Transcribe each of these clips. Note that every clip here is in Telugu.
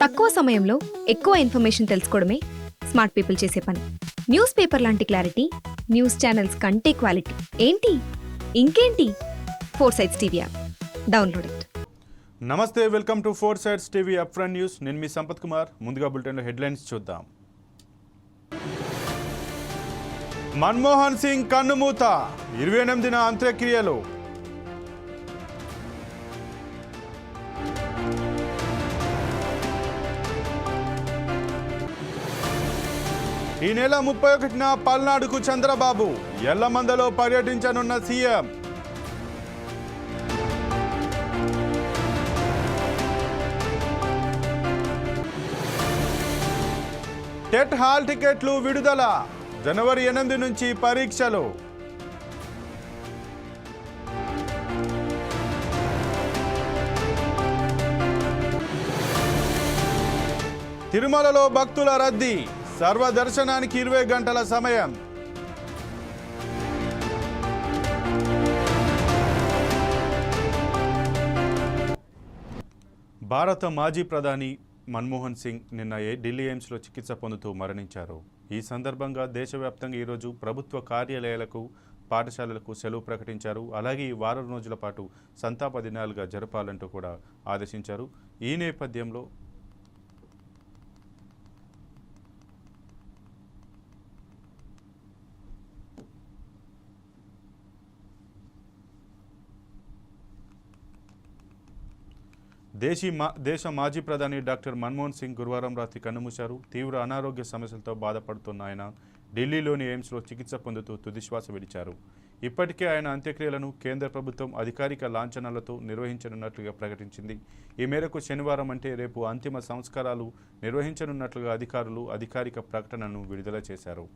తక్కువ సమయంలో ఎక్కువ ఇన్ఫర్మేషన్ తెలుసుకోవడమే స్మార్ట్ పీపుల్ చేసే పని. న్యూస్ పేపర్ లాంటి క్లారిటీ, న్యూస్ ఛానల్స్ కంటే క్వాలిటీ. ఏంటి ఇంకేంటి? 4 Sides TV app download it. నమస్తే, welcome to 4 Sides TV upfront news. నేను మీ సంపత్ కుమార్. ముందుగా బులెటిన్లో హెడ్లైన్స్ చూద్దాం. మన్మోహన్ సింగ్ కన్నుమూత, 28న అంత్యక్రియలు. ఈ నెల 31న పల్నాడుకు చంద్రబాబు, ఎల్లమందలో పర్యటించనున్న సీఎం. టెట్ హాల్ టికెట్లు విడుదల, జనవరి 8 నుంచి పరీక్షలు. తిరుమలలో భక్తుల రద్దీ, సర్వదర్శనానికి 20 గంటల సమయం. భారత మాజీ ప్రధాని మన్మోహన్ సింగ్ నిన్న ఢిల్లీ ఎయిమ్స్లో చికిత్స పొందుతూ మరణించారు. ఈ సందర్భంగా దేశవ్యాప్తంగా ఈరోజు ప్రభుత్వ కార్యాలయాలకు, పాఠశాలలకు సెలవు ప్రకటించారు. అలాగే ఈ వారం రోజుల పాటు సంతాప దినాలుగా జరపాలంటూ కూడా ఆదేశించారు. ఈ నేపథ్యంలో దేశ మాజీ ప్రధాని డాక్టర్ మన్మోహన్ సింగ్ గురువారం రాత్రి కన్నుమూశారు. తీవ్ర అనారోగ్య సమస్యలతో బాధపడుతున్న ఆయన ఢిల్లీలోని ఎయిమ్స్లో చికిత్స పొందుతూ తుదిశ్వాస విడిచారు. ఇప్పటికే ఆయన అంత్యక్రియలను కేంద్ర ప్రభుత్వం అధికారిక లాంఛనాలతో నిర్వహించనున్నట్లుగా ప్రకటించింది. ఈ మేరకు శనివారం అంటే రేపు అంతిమ సంస్కారాలు నిర్వహించనున్నట్లుగా అధికారులు అధికారిక ప్రకటనను విడుదల చేశారు.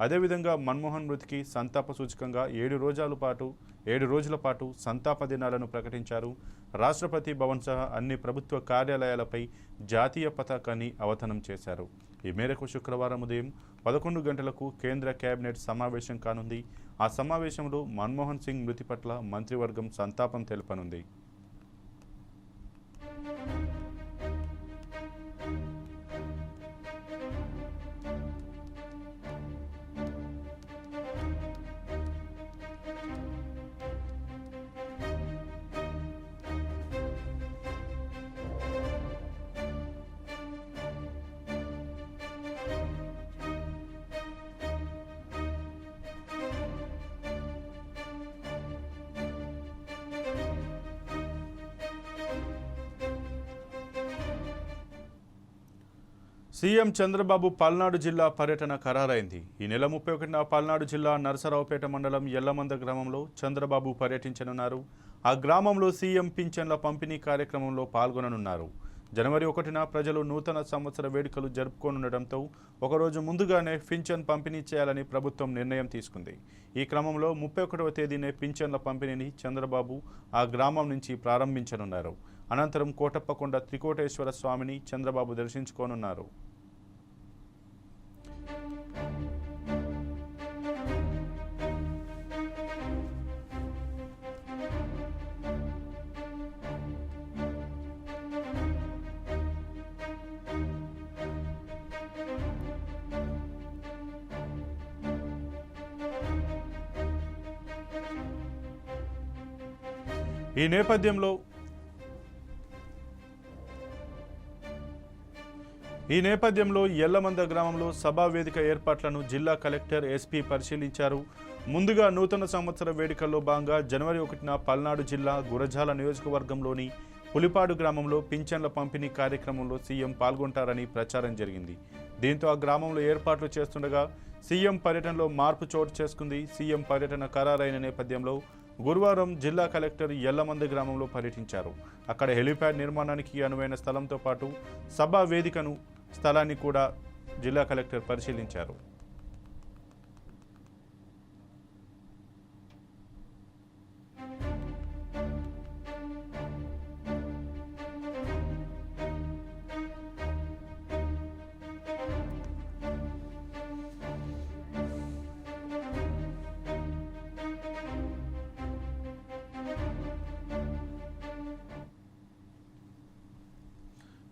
అదేవిధంగా మన్మోహన్ మృతికి సంతాప సూచకంగా 7 రోజుల పాటు సంతాప దినాలను ప్రకటించారు. రాష్ట్రపతి భవన్ సహా అన్ని ప్రభుత్వ కార్యాలయాలపై జాతీయ పతాకాన్ని అవతరణం చేశారు. ఈ మేరకు శుక్రవారం ఉదయం 11 గంటలకు కేంద్ర కేబినెట్ సమావేశం కానుంది. ఆ సమావేశంలో మన్మోహన్ సింగ్ మృతి పట్ల మంత్రివర్గం సంతాపం తెలపనుంది. సీఎం చంద్రబాబు పల్నాడు జిల్లా పర్యటన ఖరారైంది. ఈ నెల 31న పల్నాడు జిల్లా నరసరావుపేట మండలం ఎల్లమంద గ్రామంలో చంద్రబాబు పర్యటించనున్నారు. ఆ గ్రామంలో సీఎం పింఛన్ల పంపిణీ కార్యక్రమంలో పాల్గొననున్నారు. జనవరి 1న ప్రజలు నూతన సంవత్సర వేడుకలు జరుపుకోనుండటంతో ఒకరోజు ముందుగానే పింఛన్ పంపిణీ చేయాలని ప్రభుత్వం నిర్ణయం తీసుకుంది. ఈ క్రమంలో 31వ తేదీనే పింఛన్ల పంపిణీని చంద్రబాబు ఆ గ్రామం నుంచి ప్రారంభించనున్నారు. అనంతరం కోటప్పకొండ త్రికోటేశ్వర స్వామిని చంద్రబాబు దర్శించుకోనున్నారు. ఈ నేపథ్యంలో ఎల్లమంద గ్రామంలో సభా వేదిక ఏర్పాట్లను జిల్లా కలెక్టర్ ఎస్పీ పరిశీలించారు. ముందుగా నూతన సంవత్సర వేడుకల్లో భాగంగా జనవరి 1న పల్నాడు జిల్లా గురజాల నియోజకవర్గంలోని పులిపాడు గ్రామంలో పింఛన్ల పంపిణీ కార్యక్రమంలో సీఎం పాల్గొంటారని ప్రచారం జరిగింది. దీంతో ఆ గ్రామంలో ఏర్పాట్లు చేస్తుండగా సీఎం పర్యటనలో మార్పు చోటు చేసుకుంది. సీఎం పర్యటన ఖరారైన నేపథ్యంలో గురువారం జిల్లా కలెక్టర్ ఎల్లమంద గ్రామంలో పర్యటించారు. అక్కడ హెలిప్యాడ్ నిర్మాణానికి అనువైన స్థలంతో పాటు సభా వేదికను స్థలాన్ని కూడా జిల్లా కలెక్టర్ పరిశీలించారు.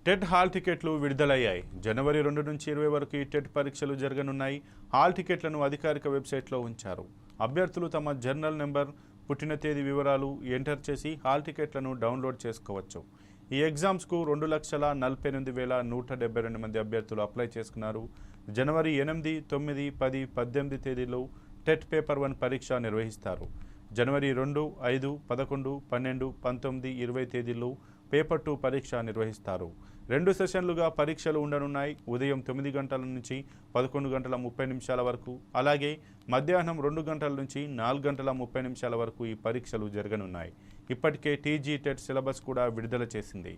టెట్ హాల్ టికెట్లు విడుదలయ్యాయి. జనవరి 2 నుంచి 20 వరకు ఈ టెట్ పరీక్షలు జరగనున్నాయి. హాల్ టికెట్లను అధికారిక వెబ్సైట్లో ఉంచారు. అభ్యర్థులు తమ జర్నల్ నెంబర్, పుట్టిన తేదీ వివరాలు ఎంటర్ చేసి హాల్ టికెట్లను డౌన్లోడ్ చేసుకోవచ్చు. ఈ ఎగ్జామ్స్కు 2,48,172 మంది అభ్యర్థులు అప్లై చేసుకున్నారు. జనవరి 8, 9, 10, 18 తేదీలో టెట్ పేపర్ 1 పరీక్ష నిర్వహిస్తారు. జనవరి 2, 5, 11, 12, 19, 20 తేదీల్లో పేపర్ 2 పరీక్ష నిర్వహిస్తారు. 2 సెషన్లుగా పరీక్షలు ఉండనున్నాయి. ఉదయం 9 గంటల నుంచి 11 గంటల 30 నిమిషాల వరకు, అలాగే మధ్యాహ్నం 2 గంటల నుంచి 4 గంటల 30 నిమిషాల వరకు ఈ పరీక్షలు జరగనున్నాయి. ఇప్పటికే టీజీ టెట్ సిలబస్ కూడా విడుదల చేసింది.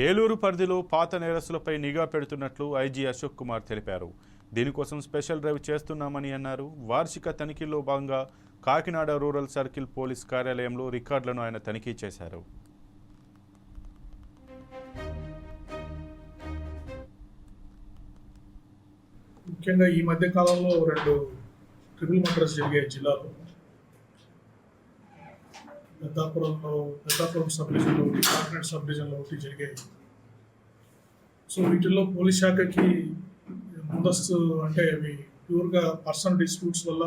ఏలూరు పరిధిలో పాత నేరస్తులపై నిఘా పెడుతున్నట్లు ఐజీ అశోక్ కుమార్ తెలిపారు. దీనికోసం స్పెషల్ డ్రైవ్ చేస్తున్నామని అన్నారు. వార్షిక తనిఖీల్లో భాగంగా కాకినాడ రూరల్ సర్కిల్ పోలీస్ కార్యాలయంలో రికార్డులను ఆయన తనిఖీ చేశారు. ముఖ్యంగా ఈ మధ్య కాలంలో 2 ట్రిపుల్ మర్డర్స్ జరిగాయి జిల్లాలో. పెద్దాపురం సబ్ డివిజన్లో ఒకటి, కాకినాడ సబ్ డివిజన్లో ఒకటి జరిగాయి. సో వీటిల్లో పోలీస్ శాఖకి ముందస్తు అంటే అవి ప్యూర్గా పర్సనల్ డిస్ప్యూట్స్ వల్ల,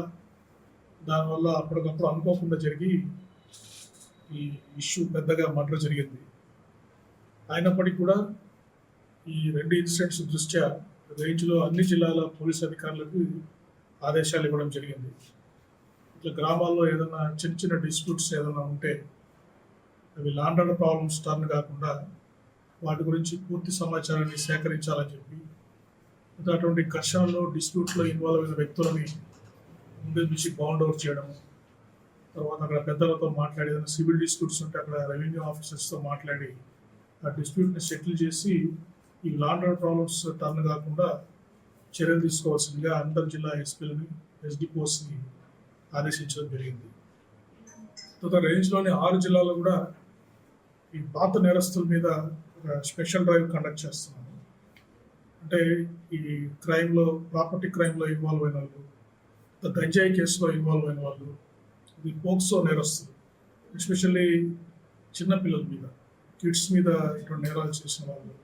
దానివల్ల అప్పటికప్పుడు అనుకోకుండా జరిగి ఈ ఇష్యూ పెద్దగా మర్డర్ జరిగింది. అయినప్పటికీ కూడా ఈ 2 ఇన్సిడెంట్స్ దృష్ట్యా రేంజ్లో అన్ని జిల్లాల పోలీస్ అధికారులకు ఆదేశాలు ఇవ్వడం జరిగింది. ఇట్లా గ్రామాల్లో ఏదైనా చిన్న చిన్న డిస్ప్యూట్స్ ఏదైనా ఉంటే అవి ల్యాండ్ ఆర్డర్ ప్రాబ్లమ్స్ టర్న్ కాకుండా వాటి గురించి పూర్తి సమాచారాన్ని సేకరించాలని చెప్పి, అటువంటి ఘర్షణలో డిస్ప్యూట్లో ఇన్వాల్వ్ అయిన వ్యక్తులని ముందు నుంచి బౌండ్ ఓవర్ చేయడం, తర్వాత అక్కడ పెద్దలతో మాట్లాడి ఏదైనా సివిల్ డిస్ప్యూట్స్ ఉంటే అక్కడ రెవెన్యూ ఆఫీసర్స్తో మాట్లాడి ఆ డిస్ప్యూట్ని సెటిల్ చేసి ఈ ల్యాండ్ ఆర్డర్ ప్రాబ్లమ్స్ టర్న్ కాకుండా చర్యలు తీసుకోవాల్సిందిగా అంతర్ జిల్లా ఎస్పీలని, ఎస్డిపోస్ని ఆదేశించడం జరిగింది. తర్వాత రేంజ్లోని 6 జిల్లాల్లో కూడా ఈ పాత నేరస్తుల మీద ఒక స్పెషల్ డ్రైవ్ కండక్ట్ చేస్తున్నాము. అంటే ఈ క్రైమ్లో, ప్రాపర్టీ క్రైమ్లో ఇన్వాల్వ్ అయిన వాళ్ళు, గంజాయి కేసులో ఇన్వాల్వ్ అయిన వాళ్ళు, ఇది పోక్సో నేరస్తులు, ఎస్పెషల్లీ చిన్నపిల్లల మీద, కిడ్స్ మీద ఇటువంటి నేరాలు చేసిన వాళ్ళు,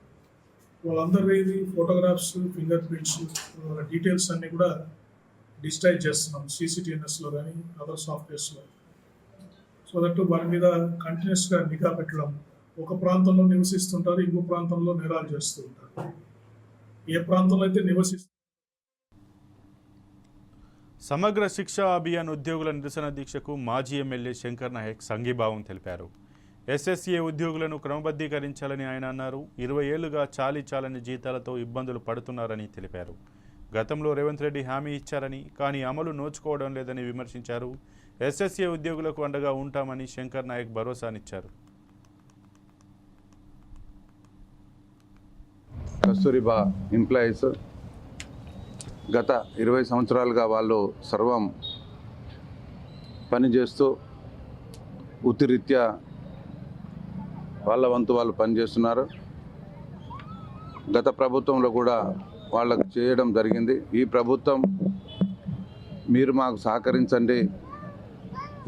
వాళ్ళందరిది ఫోటోగ్రాఫ్స్, ఫింగర్ ప్రింట్స్, డీటెయిల్స్ అన్నీ కూడా డిజిటైజ్ చేస్తున్నాం CCTNSలో కానీ అదర్ సాఫ్ట్వేర్స్లో. సో దట్ వారి మీద కంటిన్యూస్గా నిఘా పెట్టడం. ఒక ప్రాంతంలో నివసిస్తుంటారు, ఇంకో ప్రాంతంలో నేరాలు చేస్తూ ఉంటారు. ఏ ప్రాంతంలో అయితే సమగ్ర శిక్షా అభియాన్ ఉద్యోగుల నిరసన దీక్షకు మాజీ ఎమ్మెల్యే శంకర్ నాయక్ సంఘీభావం తెలిపారు. SSA ఉద్యోగులను క్రమబద్ధీకరించాలని ఆయన అన్నారు. 20 ఏళ్లుగా చాలని జీతాలతో ఇబ్బందులు పడుతున్నారని తెలిపారు. గతంలో రేవంత్ రెడ్డి హామీ ఇచ్చారని, కానీ అమలు నోచుకోవడం లేదని విమర్శించారు. SSA ఉద్యోగులకు అండగా ఉంటామని శంకర్ నాయక్ భరోసానిచ్చారు. కస్తూరిబా ఎంప్లాయీస్ గత 20 సంవత్సరాలుగా వాళ్ళు సర్వం పనిచేస్తూ వృత్తిరీత్యా వాళ్ళ వంతు వాళ్ళు పనిచేస్తున్నారు. గత ప్రభుత్వంలో కూడా వాళ్ళకు చేయడం జరిగింది. ఈ ప్రభుత్వం మీరు మాకు సహకరించండి,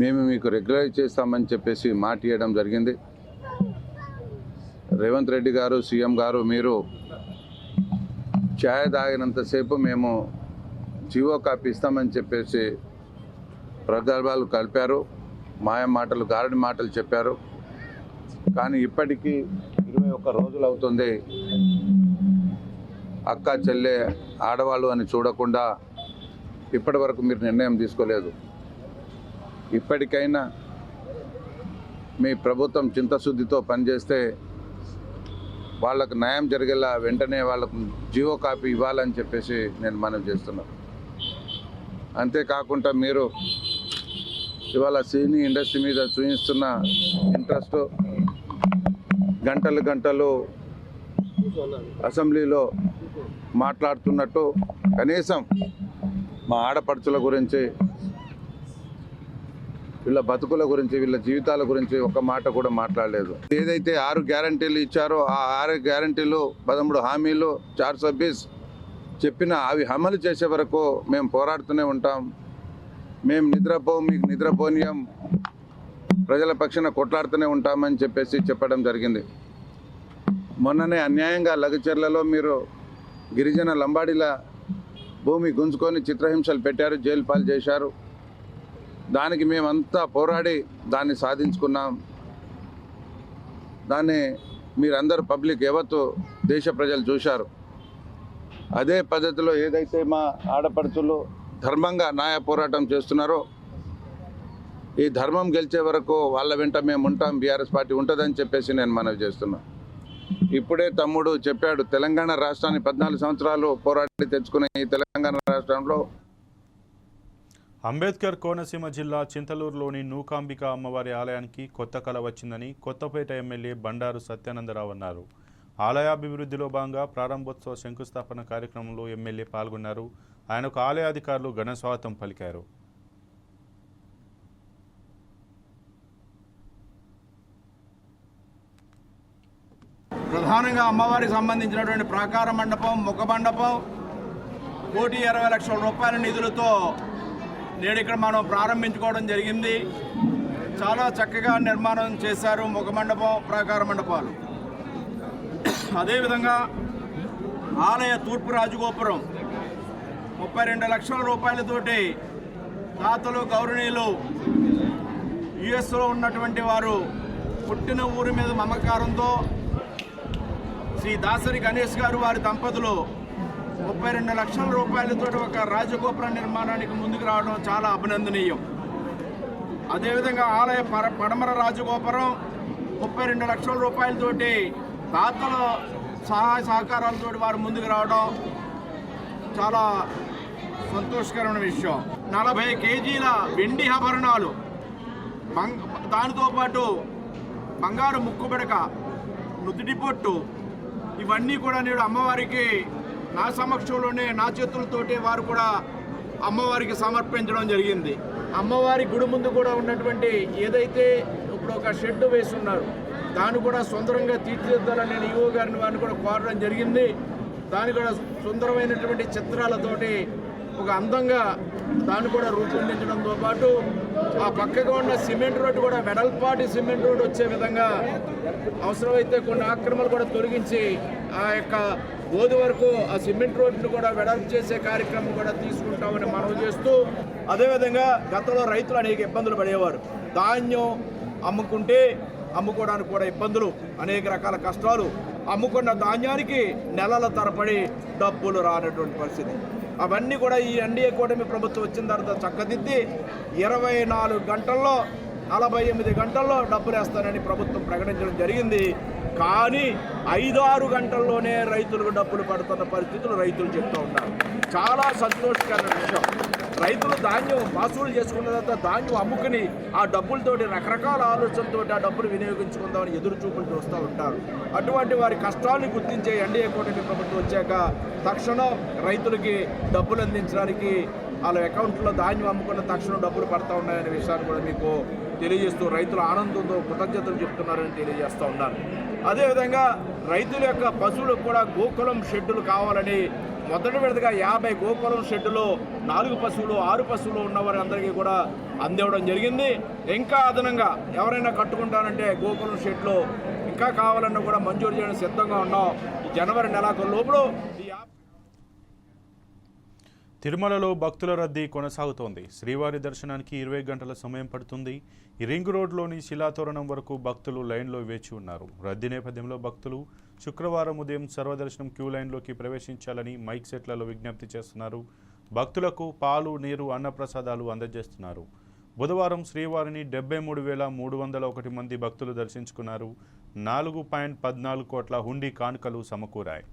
మేము మీకు రెగ్యులరైజ్ చేస్తామని చెప్పేసి మాట ఇవ్వడం జరిగింది. రేవంత్ రెడ్డి గారు, సీఎం గారు, మీరు ఛాయ్ తాగినంతసేపు మేము జీవో కాపీ ఇస్తామని చెప్పేసి ప్రగల్భాలు కలిపారు, మాయ మాటలు, గారడి మాటలు చెప్పారు. కానీ ఇప్పటికీ 21 రోజులు అవుతుంది. అక్క, చెల్లె, ఆడవాళ్ళు అని చూడకుండా ఇప్పటి వరకు మీరు నిర్ణయం తీసుకోలేదు. ఇప్పటికైనా మీ ప్రభుత్వం చిత్తశుద్ధితో పనిచేస్తే వాళ్ళకు న్యాయం జరిగేలా వెంటనే వాళ్ళకు జీవో కాపీ ఇవ్వాలని చెప్పేసి నేను మనవి చేస్తున్నాను. అంతేకాకుండా మీరు ఇవాళ సినీ ఇండస్ట్రీ మీద చూపిస్తున్న ఇంట్రెస్ట్, గంటలు అసెంబ్లీలో మాట్లాడుతున్నట్టు కనీసం మా ఆడపడుచుల గురించి, వీళ్ళ బతుకుల గురించి, వీళ్ళ జీవితాల గురించి ఒక మాట కూడా మాట్లాడలేదు. ఏదైతే 6 గ్యారంటీలు ఇచ్చారో ఆ 6 గ్యారంటీలు 13 హామీలు 420 చెప్పిన అవి అమలు చేసే వరకు మేము పోరాడుతూనే ఉంటాం. మేము నిద్రపోం, మీకు నిద్రపోనీయం, ప్రజల పక్షాన కొట్లాడుతూనే ఉంటామని చెప్పడం జరిగింది. మొన్ననే అన్యాయంగా లగచర్లలో మీరు గిరిజన లంబాడీల భూమి గుంజుకొని చిత్రహింసలు పెట్టారు, జైలు పాలు చేశారు. దానికి మేమంతా పోరాడి దాన్ని సాధించుకున్నాం. దాన్ని మీరందరూ పబ్లిక్ యావత్తు దేశ ప్రజలు చూశారు. అదే పద్ధతిలో ఏదైతే మా ఆడపడుచులు ధర్మంగా న్యాయ పోరాటం చేస్తున్నారో, ఈ ధర్మం గెలిచే వరకు వాళ్ళ వెంట మేము ఉంటాం, బీఆర్ఎస్ పార్టీ ఉంటుందని నేను మనవి చేస్తున్నా. ఇప్పుడే తమ్ముడు చెప్పాడు, తెలంగాణ రాష్ట్రాన్ని 14 సంవత్సరాలు పోరాడి తెచ్చుకున్న ఈ తెలంగాణ రాష్ట్రంలో అంబేద్కర్ కోనసీమ జిల్లా చింతలూరులోని నూకాంబిక అమ్మవారి ఆలయానికి కొత్త కళ వచ్చిందని కొత్తపేట ఎమ్మెల్యే బండారు సత్యానందరావు అన్నారు. ఆలయాభివృద్ధిలో భాగంగా ప్రారంభోత్సవ శంకుస్థాపన కార్యక్రమంలో ఎమ్మెల్యే పాల్గొన్నారు. ఆయనకు ఆలయ అధికారులు ఘన స్వాగతం పలికారు. ప్రధానంగా అమ్మవారికి సంబంధించినటువంటి ప్రాకార మండపం, ముఖ మండపం 1,20,00,000 రూపాయల నిధులతో నేడు ఇక్కడ మనం ప్రారంభించుకోవడం జరిగింది. చాలా చక్కగా నిర్మాణం చేశారు ముఖ మండపం, ప్రాకార మండపాలు. అదేవిధంగా ఆలయ తూర్పు రాజగోపురం 32 లక్షల రూపాయలతోటి తాతలు గౌరవనీయులు యుఎస్లో ఉన్నటువంటి వారు పుట్టిన ఊరి మీద మమకారంతో శ్రీ దాసరి గణేష్ గారు వారి దంపతులు 32 లక్షల రూపాయలతో ఒక రాజగోపుర నిర్మాణానికి ముందుకు రావడం చాలా అభినందనీయం. అదేవిధంగా ఆలయ పడమర రాజగోపురం 32 లక్షల రూపాయలతోటి తాతల సహాయ సహకారాలతో వారు ముందుకు రావడం చాలా సంతోషకరమైన విషయం. 40 కేజీల వెండి ఆభరణాలు, దానితో పాటు బంగారు ముక్కుబెడక, నుదుటి పొట్టు, ఇవన్నీ కూడా నేడు అమ్మవారికి నా సమక్షంలోనే నా చేతులతోటి వారు కూడా అమ్మవారికి సమర్పించడం జరిగింది. అమ్మవారి గుడి ముందు కూడా ఉన్నటువంటి ఏదైతే ఇప్పుడు ఒక షెడ్ వేసి ఉన్నారు దాన్ని కూడా సుందరంగా తీర్చిదిద్దాలని నేను ఈవో గారిని వారిని కూడా కోరడం జరిగింది. దాన్ని కూడా సుందరమైనటువంటి చిత్రాలతోటి ఒక అందంగా దాన్ని కూడా రూపొందించడంతో పాటు ఆ పక్కగా ఉన్న సిమెంట్ రోడ్డు కూడా వెడల్పాటి సిమెంట్ రోడ్డు వచ్చే విధంగా అవసరమైతే కొన్ని ఆక్రమణలు కూడా తొలగించి ఆ యొక్క బోధి వరకు ఆ సిమెంట్ రోడ్డును కూడా వెడల్పు చేసే కార్యక్రమం కూడా తీసుకుంటామని మనవి చేస్తూ, అదేవిధంగా గతంలో రైతులు అనేక ఇబ్బందులు పడేవారు. ధాన్యం అమ్ముకుంటే అమ్ముకోవడానికి కూడా ఇబ్బందులు, అనేక రకాల కష్టాలు, అమ్ముకున్న ధాన్యానికి నెలల తరబడి డబ్బులు రానటువంటి పరిస్థితి. అవన్నీ కూడా ఈ ఎన్డీఏ కూటమి ప్రభుత్వం వచ్చిన తర్వాత చక్కదిద్ది 24 గంటల్లో 48 గంటల్లో డబ్బులు వేస్తానని ప్రభుత్వం ప్రకటించడం జరిగింది. కానీ 5-6 గంటల్లోనే రైతులకు డబ్బులు పడుతున్న పరిస్థితులు రైతులు చెప్తూ ఉన్నారు. చాలా సంతోషకరమైన విషయం. రైతులు ధాన్యం వసూలు చేసుకున్న తర్వాత ధాన్యం అమ్ముకుని ఆ డబ్బులతోటి రకరకాల ఆలోచనతో ఆ డబ్బులు వినియోగించుకుందామని ఎదురు చూపులు చూస్తూ ఉంటారు. అటువంటి వారి కష్టాన్ని గుర్తించే ఎన్డీఏ కూటమి ప్రభుత్వం వచ్చాక తక్షణం రైతులకి డబ్బులు అందించడానికి వాళ్ళ అకౌంట్లో ధాన్యం అమ్ముకున్న తక్షణం డబ్బులు పడతా ఉన్నాయనే విషయాన్ని కూడా మీకు తెలియజేస్తూ రైతుల ఆనందంతో కృతజ్ఞతలు చెప్తున్నారని తెలియజేస్తూ ఉన్నారు. అదేవిధంగా రైతుల యొక్క పశువులకు కూడా గోకులం షెడ్డులు కావాలని మొదటి విడతగా 50 గోకులం షెడ్డులో 4 పశువులు 6 పశువులు ఉన్నవారి అందరికీ కూడా అందివ్వడం జరిగింది. ఇంకా అదనంగా ఎవరైనా కట్టుకుంటానంటే గోకులం షెడ్లో ఇంకా కావాలన్నా కూడా మంజూరు చేయడం సిద్ధంగా ఉన్నాం. ఈ జనవరి నెలాఖరులోపు తిరుమలలో భక్తుల రద్దీ కొనసాగుతోంది. శ్రీవారి దర్శనానికి 20 గంటల సమయం పడుతుంది. ఈ రింగ్ రోడ్లోని శిలాతోరణం వరకు భక్తులు లైన్లో వేచి ఉన్నారు. రద్దీ నేపథ్యంలో భక్తులు శుక్రవారం ఉదయం సర్వదర్శనం క్యూ లైన్లోకి ప్రవేశించాలని మైక్ సెట్లలో విజ్ఞప్తి చేస్తున్నారు. భక్తులకు పాలు, నీరు, అన్నప్రసాదాలు అందజేస్తున్నారు. బుధవారం శ్రీవారిని 73,301 మంది భక్తులు దర్శించుకున్నారు. 4.14 కోట్ల హుండీ కానుకలు సమకూరాయి.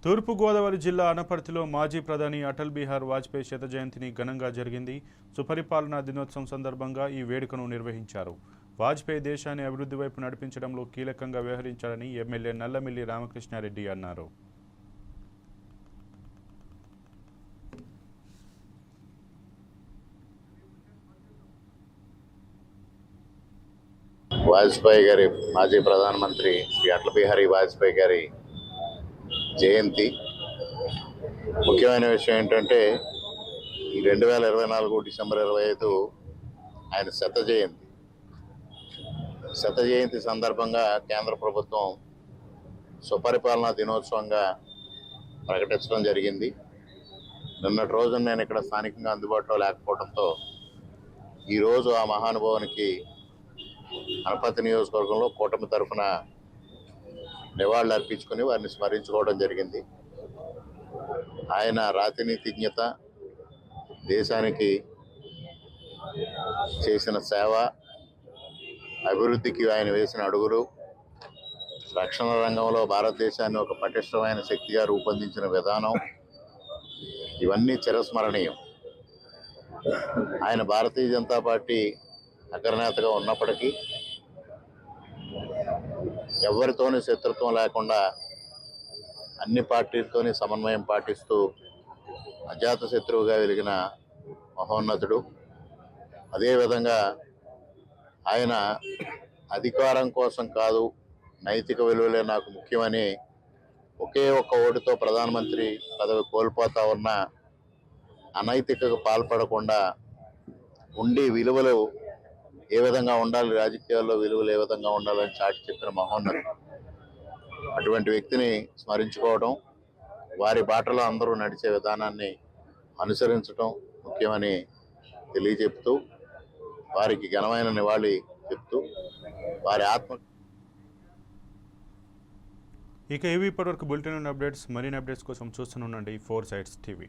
తూర్పుగోదావరి జిల్లా అనపర్తిలో మాజీ ప్రధాని అటల్ బిహారీ వాజ్పేయి శత జయంతిని ఘనంగా జరిగింది. సుపరిపాలనా దినోత్సవం సందర్భంగా ఈ వేడుకను నిర్వహించారు. వాజ్పేయి దేశాన్ని అభివృద్ధి వైపు నడిపించడంలో కీలకంగా వ్యవహరించారని ఎమ్మెల్యే నల్లమిల్లి రామకృష్ణారెడ్డి అన్నారు. వాజ్పేయి గారి మాజీ ప్రధానమంత్రి శ్రీ అటల్ బిహారీ వాజ్పేయి గారి జయంతి. ముఖ్యమైన విషయం ఏంటంటే ఈ 2024 డిసెంబర్ 25 ఆయన శత జయంతి సందర్భంగా కేంద్ర ప్రభుత్వం సుపరిపాలనా దినోత్సవంగా ప్రకటించడం జరిగింది. నిన్నటి రోజున నేను ఇక్కడ స్థానికంగా అందుబాటులో లేకపోవడంతో ఈరోజు ఆ మహానుభావునికి అనపర్తి నియోజకవర్గంలో కూటమి తరఫున నివాళులు అర్పించుకుని వారిని స్మరించుకోవడం జరిగింది. ఆయన రాజనీతిజ్ఞత, దేశానికి చేసిన సేవ, అభివృద్ధికి ఆయన వేసిన అడుగులు, రక్షణ రంగంలో భారతదేశాన్ని ఒక పటిష్టమైన శక్తిగా రూపొందించిన విధానం ఇవన్నీ చిరస్మరణీయం. ఆయన భారతీయ జనతా పార్టీ అగ్రనేతగా ఉన్నప్పటికీ ఎవరితోని శత్రుత్వం లేకుండా అన్ని పార్టీలతోని సమన్వయం పాటిస్తూ అజాత శత్రువుగా వెలిగిన మహోన్నతుడు. అదేవిధంగా ఆయన అధికారం కోసం కాదు, నైతిక విలువలే నాకు ముఖ్యమని ఒకే ఒక్క ఓటుతో ప్రధానమంత్రి పదవి కోల్పోతా ఉన్న అనైతికకు పాల్పడకుండా ఉండి విలువలు ఏ విధంగా ఉండాలి, రాజకీయాల్లో విలువలు ఏ విధంగా ఉండాలని చాటి చెప్పిన మహోన్నతుడు. అటువంటి వ్యక్తిని స్మరించుకోవడం, వారి బాటలో అందరూ నడిచే విధానాన్ని అనుసరించడం ముఖ్యమని తెలియజెప్తూ, వారికి ఘనమైన నివాళి చెప్తూ వారి ఆత్మ. ఇక ఇవి ఇప్పటివరకు బులెటిన్ అప్డేట్స్. మరిన్ని అప్డేట్స్ కోసం చూస్తూనే ఉండండి 4 Sides TV.